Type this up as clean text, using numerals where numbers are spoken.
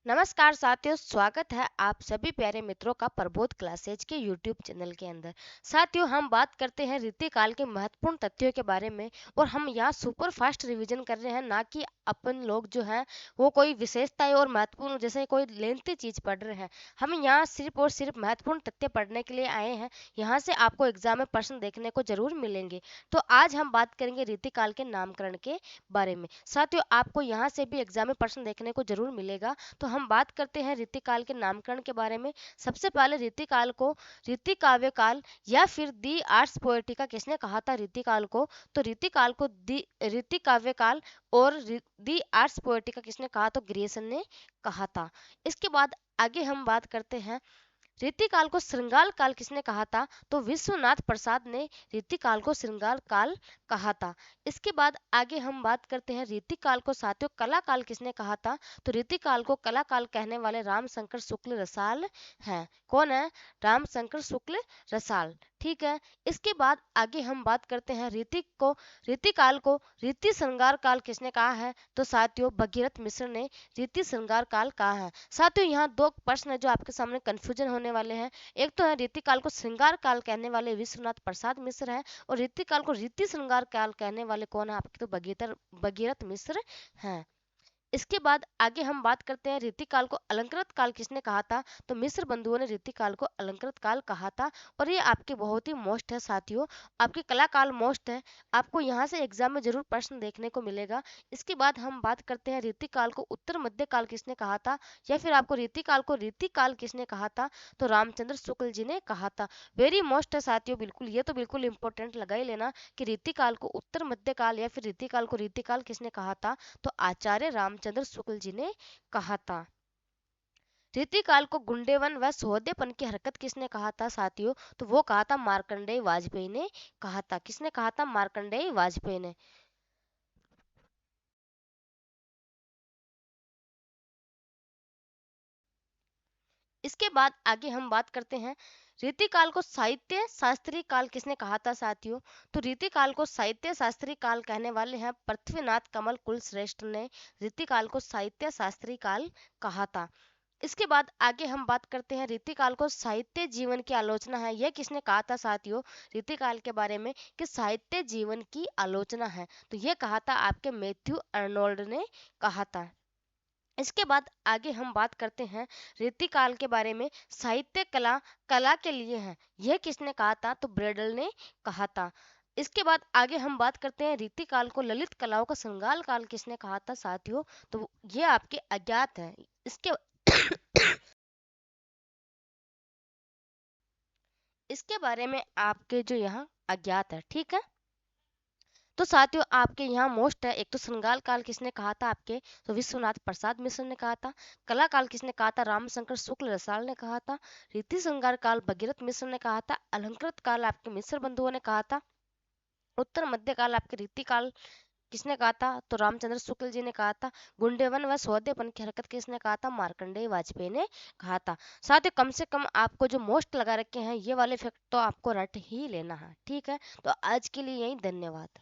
नमस्कार साथियों, स्वागत है आप सभी प्यारे मित्रों का प्रबोध क्लासेज के यूट्यूब चैनल के अंदर। साथियों, हम बात करते हैं रीतिकाल के महत्वपूर्ण तथ्यों के बारे में और हम यहाँ सुपर फास्ट रिवीजन कर रहे हैं, ना कि अपन लोग जो है वो कोई विशेषताएं और महत्वपूर्ण जैसे कोई लेंथी चीज पढ़ रहे हैं। हम यहाँ सिर्फ और सिर्फ महत्वपूर्ण तथ्य पढ़ने के लिए आए हैं। यहाँ से आपको एग्जाम में प्रश्न देखने को जरूर मिलेंगे। तो आज हम बात करेंगे रीतिकाल के नामकरण के बारे में। साथियों, आपको यहाँ से भी एग्जाम में प्रश्न देखने को जरूर मिलेगा। तो हम बात करते हैं रीतिकाल के नामकरण के बारे में। सबसे पहले रीतिकाल को रीति काव्य काल या फिर दी आर्ट्स पोएटिका किसने कहा था रीतिकाल को? तो रीतिकाल को दी रीति काव्य काल और दी आर्ट्स पोएटिका किसने कहा? तो ग्रियर्सन ने कहा था। इसके बाद आगे हम बात करते हैं रीतिकाल को श्रृंगार काल किसने कहा था? तो विश्वनाथ प्रसाद ने रीतिकाल को श्रृंगार काल कहा था। इसके बाद आगे हम बात करते हैं रीतिकाल को साथियों कला काल किसने कहा था? तो रीतिकाल को कला काल कहने वाले रामशंकर शुक्ल रसाल हैं। कौन है? रामशंकर शुक्ल रसाल। ठीक है। इसके बाद आगे हम बात करते हैं रीतिकाल को रीति श्रृंगार काल किसने कहा है? तो साथियों भगीरथ मिश्र ने रीति श्रृंगार काल कहा है। साथियों, यहाँ दो प्रश्न है जो आपके सामने कंफ्यूजन होने वाले हैं। एक तो है रीतिकाल को श्रृंगार काल कहने वाले विश्वनाथ प्रसाद मिश्र हैं और रीतिकाल को रीति श्रृंगार काल कहने वाले कौन है? आपके तो भगीरथ मिश्र हैं। इसके बाद आगे हम बात करते हैं रीतिकाल को अलंकृत काल किसने कहा था? तो मिस्र बंधुओं ने रीतिकाल को अलंकृत काल कहा था। और ये आपके बहुत ही मोस्ट है साथियों, आपके कला काल मोस्ट है। आपको यहाँ से एग्जाम में जरूर प्रश्न देखने को मिलेगा। इसके बाद हम बात करते हैं रीतिकाल को उत्तर मध्य काल किसने कहा था, या फिर आपको रीतिकाल किसने कहा था? तो रामचंद्र शुक्ल जी ने कहा था। वेरी मोस्ट है साथियों, बिल्कुल ये तो बिल्कुल इंपॉर्टेंट लगा ही लेना कि रीतिकाल को उत्तर मध्य काल या फिर रीतिकाल को रीतिकाल किसने कहा था? तो आचार्य रामचंद्र शुक्ल जी ने कहा था। रीतिकाल को गुंडेवन व सौदेपन की हरकत किसने कहा था साथियों? तो वो कहा था मार्कंडेय वाजपेयी ने कहा था। किसने कहा था? मार्कंडेय वाजपेयी ने। इसके बाद आगे हम बात करते हैं रीतिकाल को साहित्य शास्त्री काल किसने कहा था साथियों? तो रीतिकाल को साहित्य शास्त्री काल कहने वाले हैं पृथ्वीनाथ कमल कुलश्रेष्ठ ने रीतिकाल को साहित्य शास्त्री काल कहा था। इसके बाद आगे हम बात करते हैं रीतिकाल को साहित्य जीवन की आलोचना है। यह किसने कहा था साथियों रीतिकाल के बारे में कि साहित्य जीवन की आलोचना है? तो यह कहा था आपके मैथ्यू अर्नोल्ड ने कहा था। इसके बाद आगे हम बात करते हैं रीतिकाल के बारे में साहित्य कला कला के लिए है। यह किसने कहा था? तो ब्रेडल ने कहा था। इसके बाद आगे हम बात करते हैं रीतिकाल को ललित कलाओं का श्रृंगार काल किसने कहा था साथियों? तो ये आपके अज्ञात है। इसके इसके बारे में आपके जो यहाँ अज्ञात है। ठीक है। तो साथियों आपके यहाँ मोस्ट है। एक तो श्रृंगार काल किसने कहा था आपके? तो विश्वनाथ प्रसाद मिश्र ने कहा था। कला काल किसने कहा था? रामशंकर शुक्ल रसाल ने कहा था। रीति श्रृंगार काल भगीरथ मिश्र ने कहा था। अलंकृत काल आपके मिश्र बंधुओं ने कहा था। उत्तर मध्य काल आपके रीति काल किसने कहा था? तो रामचंद्र शुक्ल जी ने कहा था। गुंडेवन व सौदेपन की हरकत किसने कहा था? मार्कंडेय वाजपेयी ने कहा था। साथ ही कम से कम आपको जो मोस्ट लगा रखे हैं ये वाले फैक्ट तो आपको रट ही लेना है। ठीक है। तो आज के लिए यही, धन्यवाद।